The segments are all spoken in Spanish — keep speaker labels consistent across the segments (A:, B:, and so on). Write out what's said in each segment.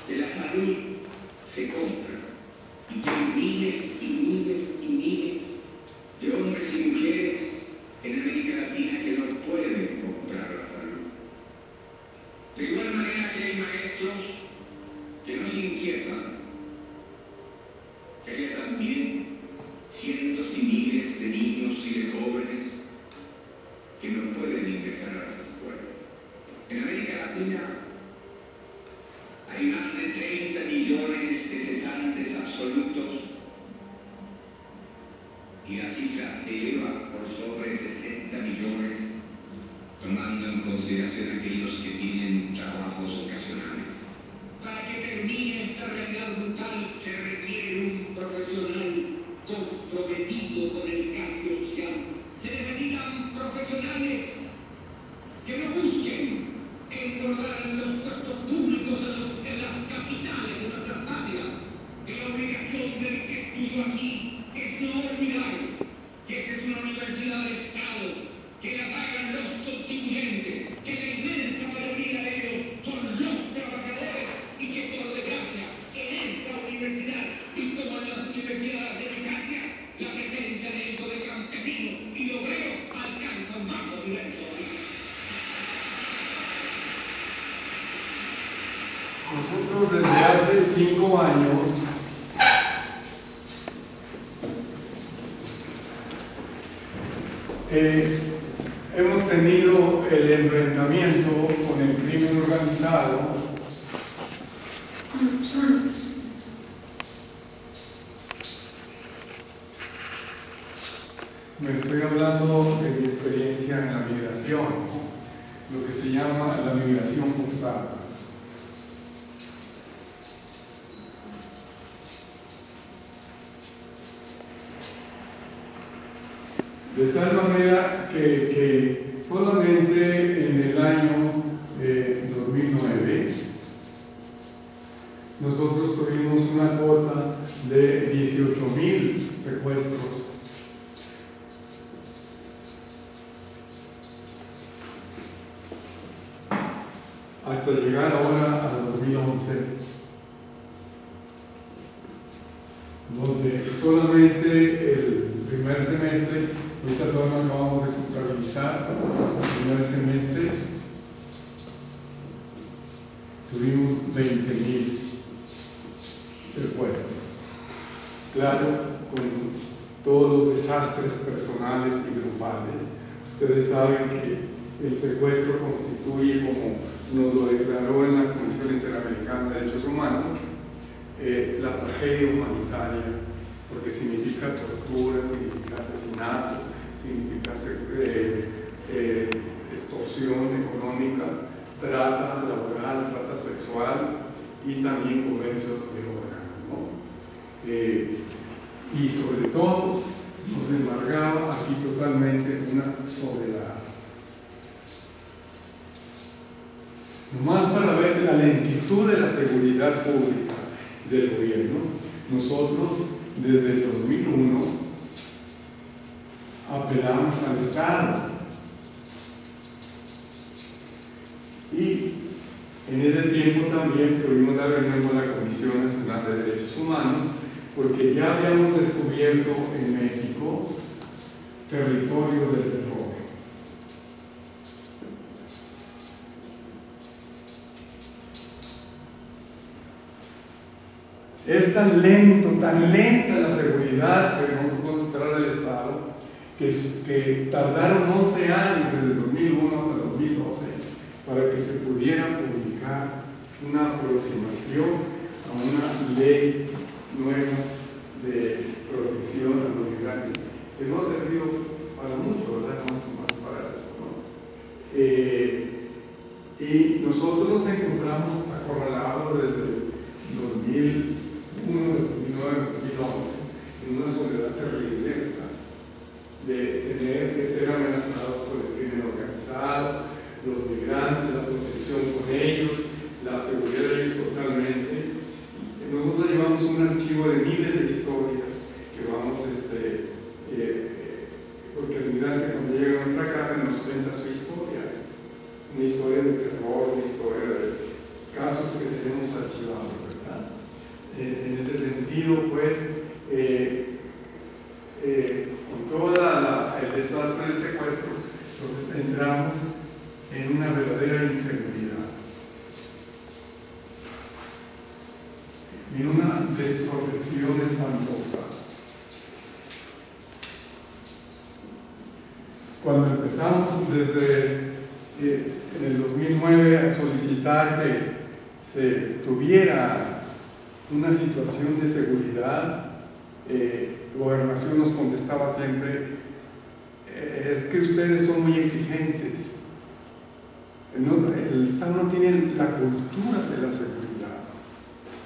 A: que la salud se compra y que hay miles y miles y miles de hombres y mujeres en América Latina que no pueden comprar la salud. De igual manera que hay maestros que no se inquietan, que haya también cientos y miles de niños y de jóvenes que no pueden ingresar a las escuelas. En América Latina hay más de 30 millones de cesantes absolutos y la cifra se eleva por sobre 60 millones, tomando en consideración aquellos que tienen trabajos ocasionales. Para que termine esta realidad brutal se requiere un profesional comprometido con el cambio social. Se necesitan profesionales que no busquen engordar los puestos públicos en las capitales de nuestras patrias, que la obligación del que estudió aquí es no olvidar que esta es una universidad de Estado, que la pagan los contribuyentes, que la inmensa mayoría de ellos son los trabajadores y que por desgracia en esta universidad y como en las universidades de mi patria, la presencia de hijos de campesinos y de obreros alcanza un bajo nivel todavía.
B: Nosotros desde hace 5 años hemos tenido el enfrentamiento con el crimen organizado me estoy hablando de mi experiencia en la migración, lo que se llama la migración forzada. De tal manera que solamente en el año 2009 nosotros tuvimos una cuota de 18.000 secuestros hasta llegar ahora a 2011, donde solamente el primer semestre, ahorita todavía no acabamos de contabilizar, el primer semestre tuvimos 20.000 secuestros. Claro, con todos los desastres personales y grupales, ustedes saben que el secuestro constituye, como nos lo declaró en la Comisión Interamericana de Derechos Humanos, la tragedia humanitaria, porque significa tortura, significa asesinato, significa extorsión económica, trata laboral, trata sexual y también comercio de órganos, ¿no? Y sobre todo nos embargaba aquí totalmente una soledad. Nomás para ver la lentitud de la seguridad pública del gobierno, nosotros desde el 2001 apelamos al Estado y en ese tiempo también tuvimos la reunión con la Comisión Nacional de Derechos Humanos, porque ya habíamos descubierto en México territorios del terror. Es tan lenta la seguridad que no podemos esperar del Estado, que tardaron 11 años, desde el 2001 hasta el 2012, para que se pudiera publicar una aproximación a una ley nueva de protección a los migrantes, que no ha servido para mucho, ¿verdad? No más para eso, ¿no? Y nosotros nos encontramos acorralados desde el 2001, 2009, 2011, en una soledad terrible, ¿verdad? De tener que ser amenazados por el crimen organizado, los migrantes, la protección con ellos, la seguridad de ellos totalmente. Nosotros llevamos un archivo de miles de historias que vamos, porque el migrante cuando llega a nuestra casa nos cuenta su historia, una historia de terror, una historia de casos que tenemos archivados. sentido, pues, con todo el desastre del secuestro, entonces entramos en una verdadera inseguridad, en una desprotección espantosa. Cuando empezamos desde en el 2009 a solicitar que se tuviera una situación de seguridad, Gobernación nos contestaba siempre, es que ustedes son muy exigentes. El Estado no tiene la cultura de la seguridad,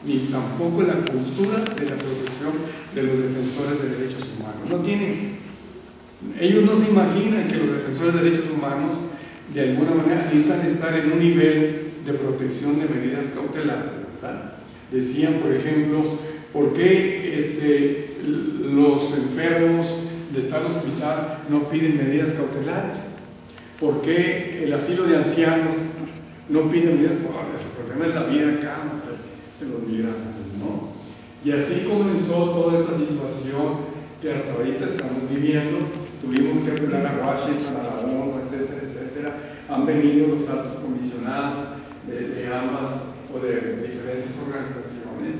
B: ni tampoco la cultura de la protección de los defensores de derechos humanos. No tienen. Ellos no se imaginan que los defensores de derechos humanos de alguna manera necesitan estar en un nivel de protección de medidas cautelares, ¿verdad? Decían, por ejemplo, ¿por qué los enfermos de tal hospital no piden medidas cautelares? ¿Por qué el asilo de ancianos no pide medidas cautelares? El problema es la vida acá de los migrantes, ¿no? Y así comenzó toda esta situación que hasta ahorita estamos viviendo. Tuvimos que apelar a Washington, a la ONU, etcétera, etcétera. Han venido los altos comisionados de ambas o de diferentes organizaciones.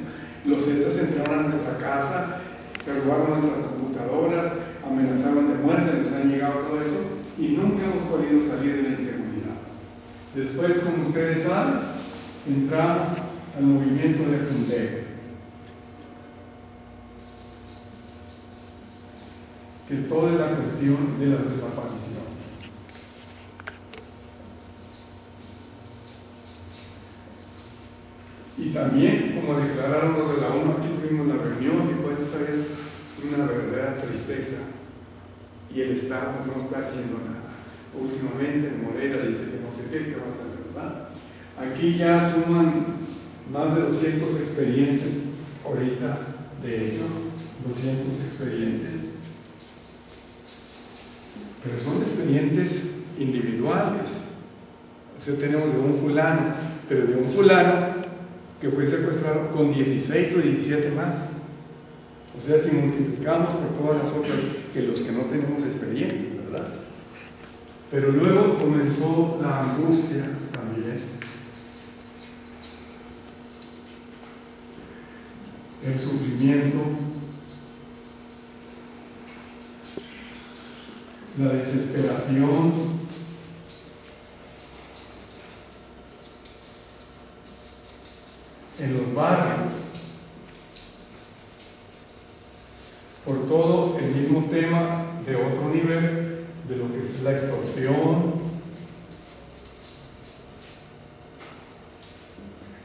B: Los Zetas entraron a nuestra casa, se robaron nuestras computadoras, amenazaron de muerte, nos han llegado todo eso y nunca hemos podido salir de la inseguridad. Después, como ustedes saben, entramos al movimiento de Fundec, que toda la cuestión de la desaparición. Y también, como declararon los de la ONU, aquí tuvimos la reunión y pues esta es una verdadera tristeza. Y el Estado no está haciendo nada. Últimamente Morera dice que no sé qué va a hacer, ¿verdad? Aquí ya suman más de 200 expedientes, ahorita de hecho, 200 expedientes. Pero son expedientes individuales. O sea, tenemos de un fulano, pero de un fulano que fue secuestrado con 16 o 17 más. O sea, si multiplicamos por todas las otras que los que no tenemos expedientes, ¿verdad? Pero luego comenzó la angustia también. El sufrimiento, la desesperación, en los barrios, por todo el mismo tema de otro nivel, de lo que es la extorsión,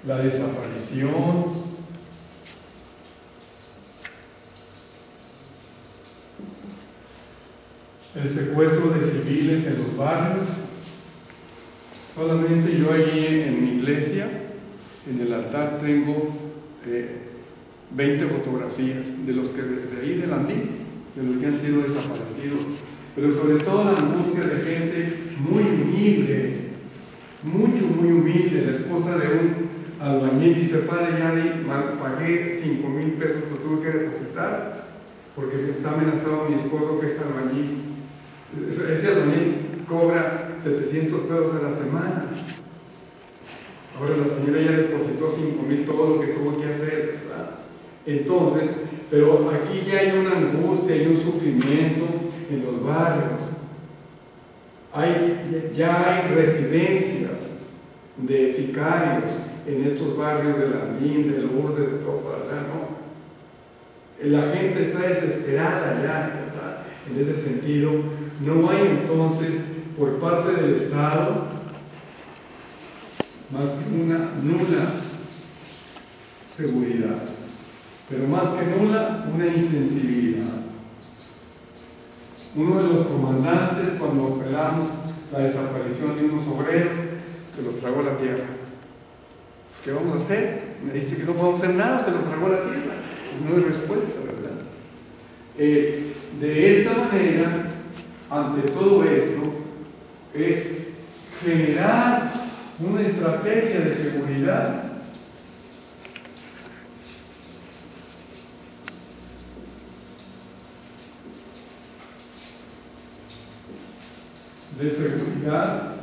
B: la desaparición, el secuestro de civiles en los barrios. Solamente yo allí en mi iglesia, en el altar, tengo 20 fotografías de los que de ahí del andín, de los que han sido desaparecidos, pero sobre todo la angustia de gente muy humilde, muy humilde. La esposa de un albañil dice: padre, ya pagué 5,000 pesos, lo tuve que depositar porque está amenazado mi esposo, que es albañil. Ese albañil cobra 700 pesos a la semana. Ahora la señora ya depositó 5,000, todo lo que tuvo que hacer, ¿verdad? Entonces, pero aquí ya hay una angustia, hay un sufrimiento en los barrios. Ya hay residencias de sicarios en estos barrios de Landín, de Lourdes, de todo allá, ¿no? La gente está desesperada ya, ¿verdad? En ese sentido, no hay entonces por parte del Estado más que una nula seguridad, pero más que nula, una insensibilidad. Uno de los comandantes, cuando esperamos la desaparición de unos obreros, se los tragó la tierra. ¿Qué vamos a hacer? Me dice que no podemos hacer nada, se los tragó la tierra. No hay respuesta, ¿verdad? De esta manera, ante todo esto, es generar una estrategia de seguridad de seguridad,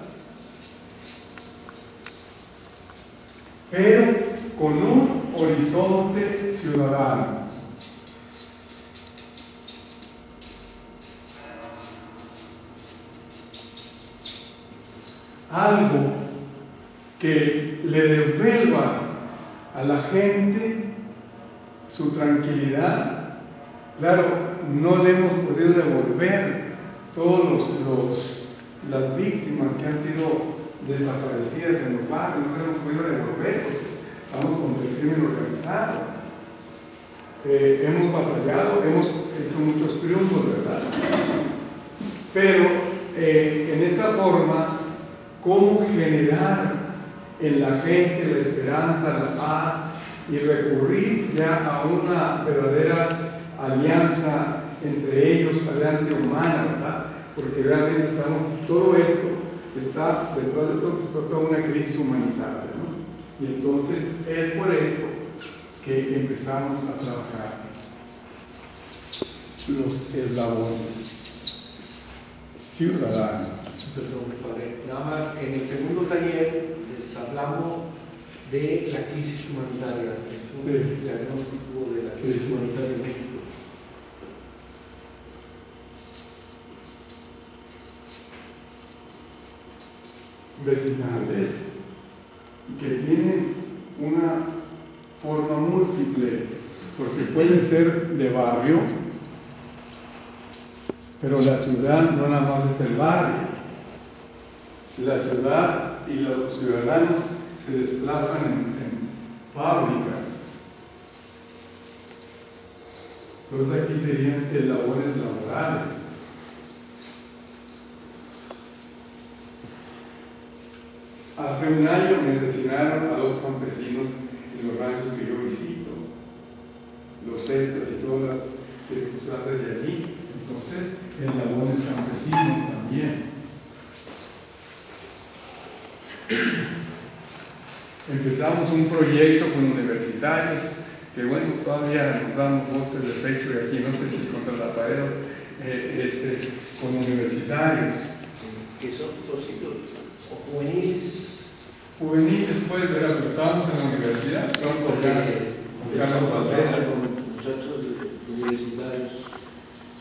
B: pero con un horizonte ciudadano. Algo que le devuelva a la gente su tranquilidad. Claro, no le hemos podido devolver todos las víctimas que han sido desaparecidas en los barrios, no se hemos podido devolver, estamos contra el crimen organizado. Hemos batallado, hemos hecho muchos triunfos, ¿verdad? Pero en esta forma, ¿cómo generar en la gente la esperanza, la paz y recurrir ya a una verdadera alianza entre ellos, alianza humana, ¿verdad? Porque realmente todo esto está, detrás de todo, está toda una crisis humanitaria, ¿no? Y entonces es por esto que empezamos a trabajar los eslabones ciudadanos.
C: Perdón, padre. Nada más, en el segundo taller les hablamos de la crisis humanitaria, es un diagnóstico de la crisis humanitaria en México.
B: Vecinales que tienen una forma múltiple, porque pueden ser de barrio, pero la ciudad no nada más es el barrio. La ciudad y los ciudadanos se desplazan en fábricas. Entonces aquí serían eslabones laborales. Hace un año me asesinaron a 2 campesinos en los ranchos que yo visito, los celtas y todas las circunstancias de allí. Entonces, eslabones campesinos también. Empezamos un proyecto con universitarios, que bueno, todavía nos damos golpes de pecho y aquí no sé si contra la pared, con universitarios.
C: Que son sitios o juveniles.
B: Juveniles, pues, pero estábamos en la universidad, estamos allá con Carlos Valdés.
C: Con muchachos universitarios.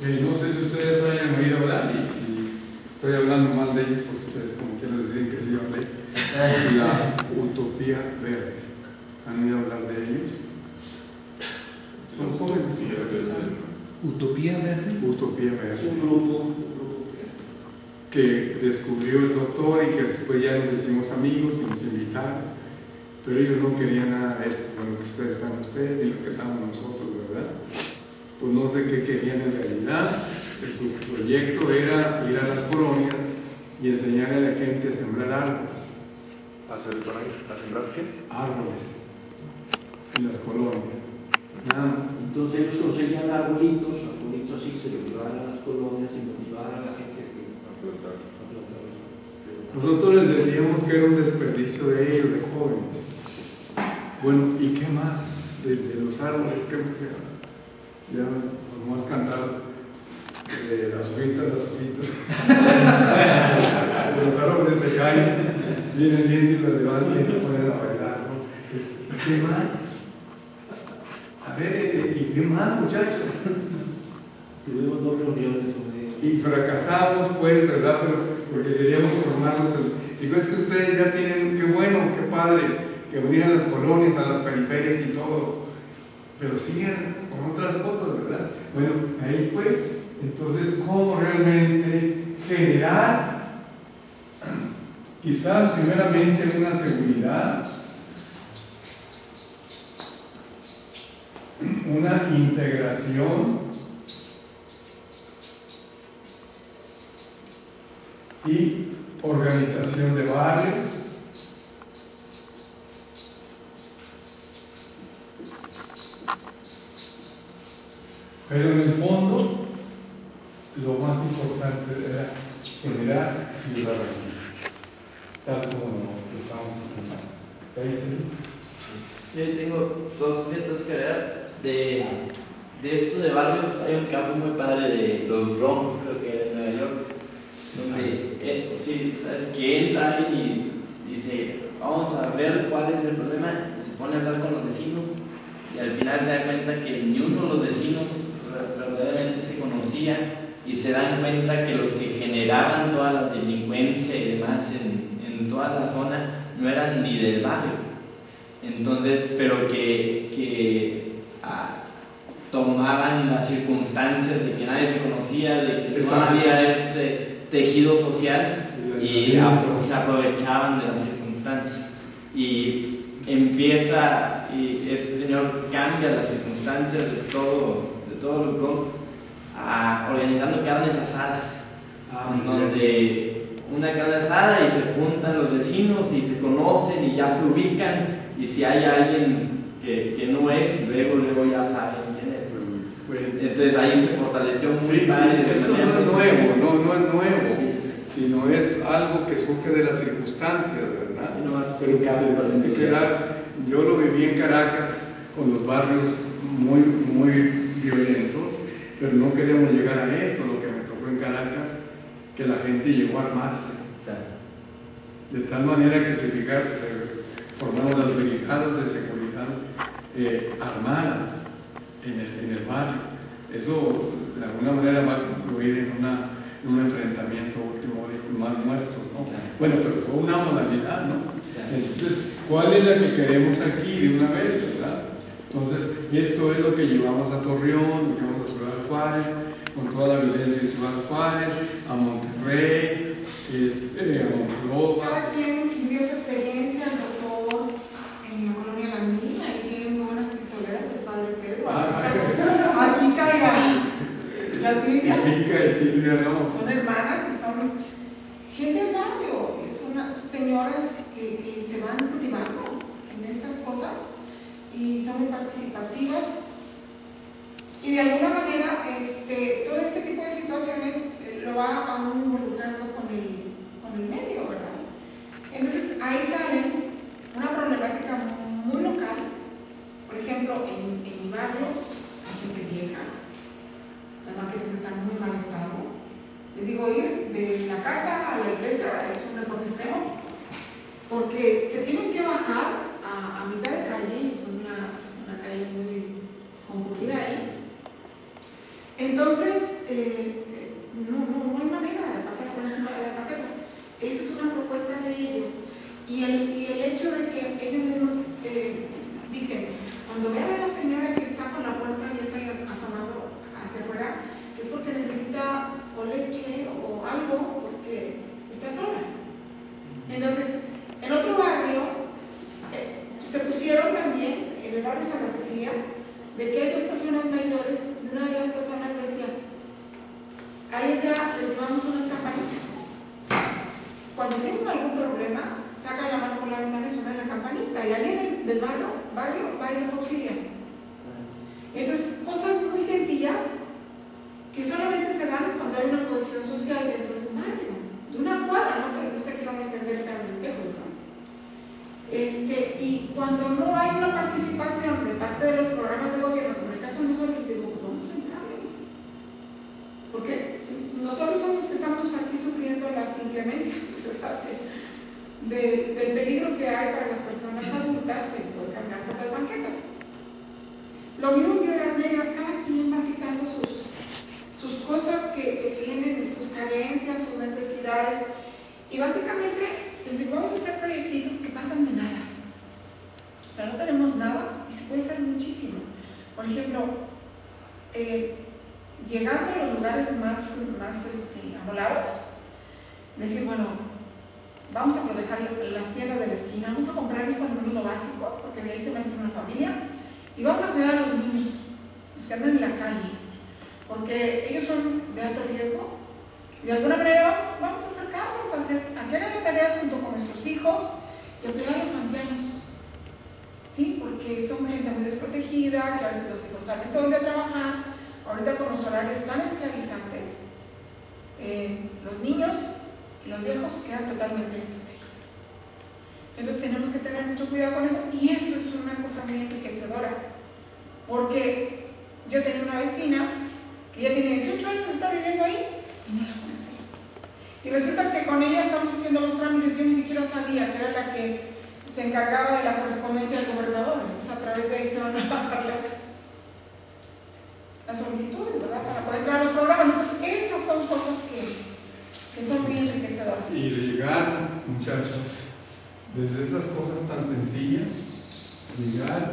B: No sé si ustedes hayan oído hablar, y estoy hablando mal de ellos, porque ustedes como quieren decir que sí hablé. La Utopía Verde. ¿Han oído hablar de ellos? Son jóvenes.
C: ¿Utopía Verde?
B: Utopía Verde.
C: Un grupo
B: que descubrió el doctor y que después ya nos hicimos amigos y nos invitaron. Pero ellos no querían nada de esto, con lo que ustedes están ustedes y lo que estamos nosotros, ¿verdad? Pues no sé qué querían en realidad. Su proyecto era ir a las colonias y enseñarle a la gente a sembrar árboles.
C: ¿A sembrar qué?
B: Árboles en las colonias. Nada más.
C: Entonces ellos conseguían arbolitos así se los llevaban a las colonias y motivaban a la gente a plantar.
B: Nosotros les decíamos que era un desperdicio de ellos, de jóvenes. Bueno, ¿y qué más? De los árboles, ¿qué más queda? Ya nos hemos cantado de las hojitas. Los árboles se caen, vienen bien y los levantan y se ponen a bailar, ¿no? ¿Qué más? A ver, ¿y qué más, muchachos?
C: Tuvimos 2 reuniones con ellos.
B: Y fracasamos, pues, ¿verdad? Porque queríamos formarnos. Digo, es que ustedes ya tienen, qué bueno, qué padre, que venir a las colonias, a las periferias y todo, pero siguen con otras cosas, ¿verdad? Bueno, ahí pues, entonces, ¿cómo realmente generar, quizás primeramente una seguridad, una integración y organización de barrios, pero en el fondo lo más importante era generar ciudadanía, tal como lo estamos haciendo.
D: Yo tengo 2 cosas que ver de esto de barrios. Hay un campo muy padre de los Bronx, creo que en Nueva York, donde sí, sabes que entra y dice, vamos a ver cuál es el problema, y se pone a hablar con los vecinos, y al final se da cuenta que ni uno de los vecinos verdaderamente se conocía, y se dan cuenta que los que generaban toda la delincuencia y demás en toda la zona no eran ni del barrio. Entonces, pero que tomaban las circunstancias de que nadie se conocía, de que no había este tejido social, y se aprovechaban de las circunstancias. Y empieza, y este señor cambia las circunstancias de todos los blogs, organizando carnes asadas, donde una carne asada y se juntan los vecinos y se conocen y ya se ubican, y si hay alguien que no es, luego ya saben quién es. Entonces ahí se fortaleció muy padre.
B: Esto no es nuevo, no es nuevo, sino es algo que surge de las circunstancias, ¿verdad? Pero que se parece que yo lo viví en Caracas con los barrios muy violentos, pero no queríamos llegar a eso. Lo que me tocó en Caracas, que la gente llegó a armarse, de tal manera que se formaron las brigadas de seguridad armadas en el barrio. Eso de alguna manera va a concluir en un enfrentamiento último con más muertos, ¿no? Bueno, pero fue una modalidad, ¿no? Entonces, ¿cuál es la que queremos aquí de una vez, verdad? Entonces, esto es lo que llevamos a Torreón, lo que llevamos a Ciudad Juárez, con toda la violencia de Ciudad Juárez, a Monterrey, a Monclova.
E: Cada quien vivió su experiencia, el doctor en la colonia La Mina, y tiene muy buenas pistoleras del padre Pedro. Aquí caigan las niñas. Son hermanas y son gente del barrio, son unas señoras que se van cultivando en estas cosas y son muy participativas. Y de alguna manera todo este tipo de situaciones lo va a uno involucrando con el medio, ¿verdad? Entonces ahí sale una problemática muy local. Por ejemplo, en mi barrio, la gente vieja, las máquinas están en muy mal estado. Les digo, ir de la casa a la iglesia es un deporte extremo, porque se tienen que bajar a mitad de calle, y es una calle muy concurrida ahí. Entonces, no hay manera de pasar por encima de la paqueta. Esa es una propuesta de ellos. Y el hecho de que ellos mismos dicen, cuando vean a la señora que está con la puerta abierta y asomando hacia afuera, es porque necesita o leche o algo, porque está sola. Entonces, en otro barrio, se pusieron también, en el barrio Santa Cecilia, de que hay dos personas mayores, y una de las personas decía, a ellos ya les llevamos unas campanitas. Cuando tienen algún problema, sacan la mano por la ventana y suenan la campanita, y alguien del barrio va y los auxilia. Entonces, cosas muy sencillas que solamente se dan cuando hay una cohesión social dentro de un barrio, de una cuadra, ¿no? Que no sé qué vamos a extender el carro del espejo, ¿no? Y cuando no hay una participación de parte de los programas de gobierno, como en el caso de nosotros, digo, pues vamos a entrar, porque nosotros somos los que estamos aquí sufriendo las inclemencias del peligro que hay para las personas adultas de poder caminar por las banquetas. Lo mismo que las negras, cada quien va citando sus cosas que tienen, sus carencias, sus necesidades, y básicamente les digo, vamos a hacer proyectitos que pasan de nada. O sea, no tenemos nada y se puede hacer muchísimo. Por ejemplo, llegando a los lugares más amolados, decir, bueno, vamos a proteger las tierras de la esquina, vamos a comprarles por lo menos lo básico, porque de ahí se mantiene una familia, y vamos a cuidar a los niños, los que andan en la calle, porque ellos son de alto riesgo. Y de alguna manera vamos a acercarnos a que hagan la tarea junto con nuestros hijos y a cuidar a los ancianos. ¿Sí? Porque son gente muy desprotegida, que a veces los hijos salen todo el día a trabajar, ahorita con los horarios tan esclavizantes, los niños y los viejos quedan totalmente desprotegidos. Entonces tenemos que tener mucho cuidado con eso, y eso es una cosa muy enriquecedora, porque yo tenía una vecina que ya tiene 18 años, está viviendo ahí, y no la conocía. Y resulta que con ella estamos haciendo los trámites, yo ni siquiera sabía que era la que se encargaba de la correspondencia del gobernador. Entonces, a través de ahí se van a bajar las solicitudes, ¿verdad? Para poder entrar a los programas. Entonces, estas son cosas que son muy enriquecedoras.
B: Y llegar, muchachos, desde esas cosas tan sencillas, llegar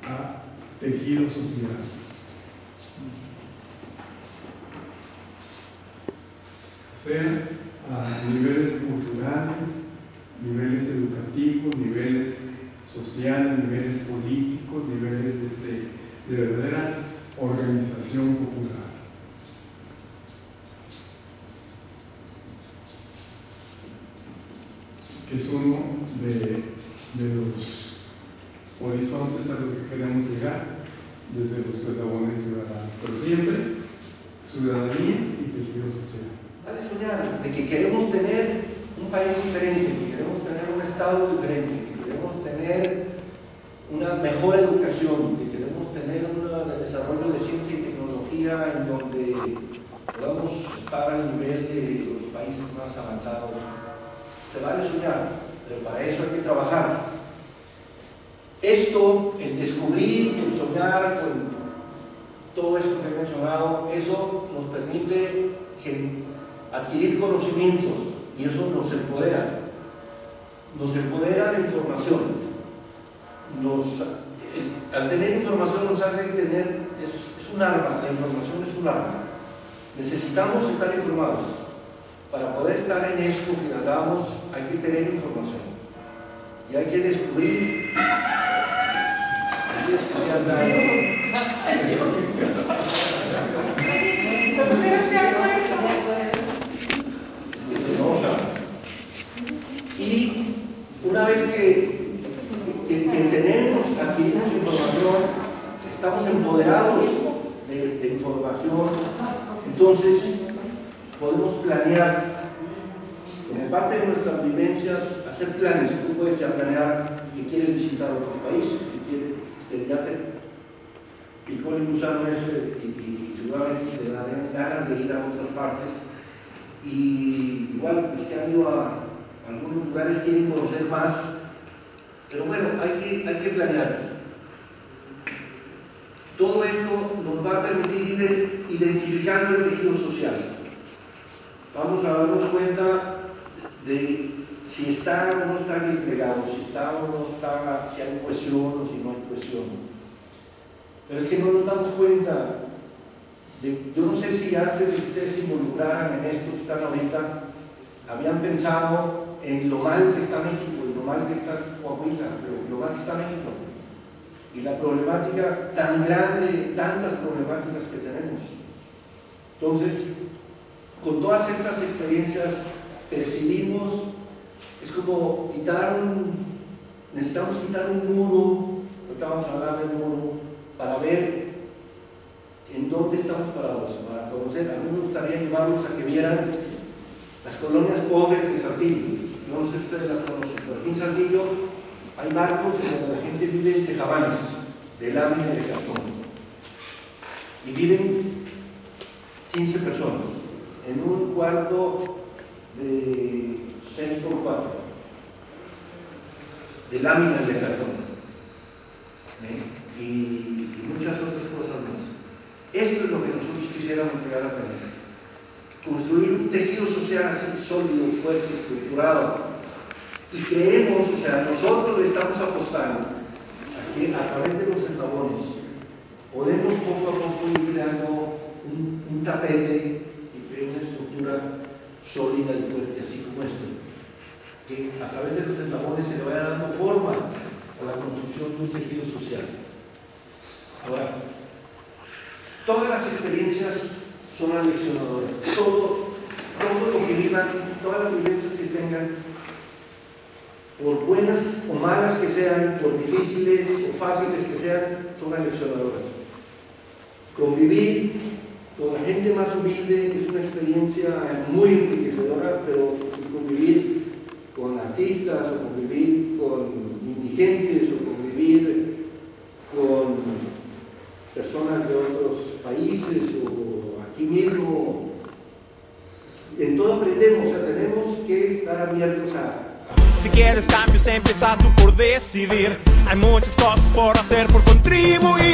B: a tejido social. O sea, a niveles culturales, niveles educativos, niveles sociales, niveles políticos, niveles de verdadera organización popular. Es uno de los horizontes a los que queremos llegar desde los eslabones ciudadanos, pero siempre ciudadanía y tejido social.
C: Vale soñar de que queremos tener un país diferente, que queremos tener un estado diferente, que queremos tener una mejor educación, que queremos tener un desarrollo de ciencia y tecnología en donde podamos estar al nivel de los países más avanzados. Se vale soñar, pero para eso hay que trabajar. Esto, el descubrir, el soñar con todo esto que he mencionado, eso nos permite adquirir conocimientos y eso nos empodera de información. Al tener información nos hace tener, es un arma, la información es un arma. Necesitamos estar informados. Para poder estar en esto que tratamos hay que tener información y hay que descubrir. Así es que se anda y una vez que tenemos, adquirimos información, estamos empoderados de información, entonces podemos planear, como parte de nuestras vivencias, hacer planes. Tú puedes ya planear que quieres visitar otro país, que ya te picó el gusano ese y seguramente te darán ganas de ir a otras partes. Y igual, los que han ido a algunos lugares quieren conocer más, pero bueno, hay que planear. Todo esto nos va a permitir ir identificando el tejido social. Vamos a darnos cuenta de si está o no está desplegado, si está o no está, si hay cohesión o si no hay cohesión. Pero es que no nos damos cuenta yo no sé si antes de que ustedes se involucraran en esto que están ahorita, habían pensado en lo mal que está México, y lo mal que está Coahuila, lo mal que está México, y la problemática tan grande, tantas problemáticas que tenemos. Entonces, con todas estas experiencias percibimos, es como necesitamos quitar un muro, ahorita vamos a hablar del muro, para ver en dónde estamos parados, para conocer. A mí me gustaría llevarlos a que vieran las colonias pobres de Saltillo. Yo no sé si ustedes las conocen, pero aquí en Saltillo hay barcos donde la gente vive en tejabanes de lámina y de cartón. Y viven 15 personas en un cuarto de 6x4 de lámina y de cartón. Y muchas otras cosas más. Esto es lo que nosotros quisiéramos llegar a tener. Construir un tejido social así sólido, fuerte, estructurado. Y creemos, o sea, nosotros le estamos apostando a que a través de los eslabones podemos poco a poco ir creando un tapete y crear una estructura sólida y fuerte, así como esto. Que a través de los eslabones se le vaya dando forma a la construcción de un tejido social. Ahora, todas las experiencias son aleccionadoras. Todo lo que vivan, todas las vivencias que tengan, por buenas o malas que sean, por difíciles o fáciles que sean, son aleccionadoras. Convivir con la gente más humilde es una experiencia muy enriquecedora, pero convivir con artistas o convivir con indigentes o convivir con personas de otros países o aquí mismo En todo aprendemos, o sea, tenemos que estar abiertos a...
F: Si quieres cambios, empieza tú por decidir. Hay muchas cosas por hacer, por contribuir.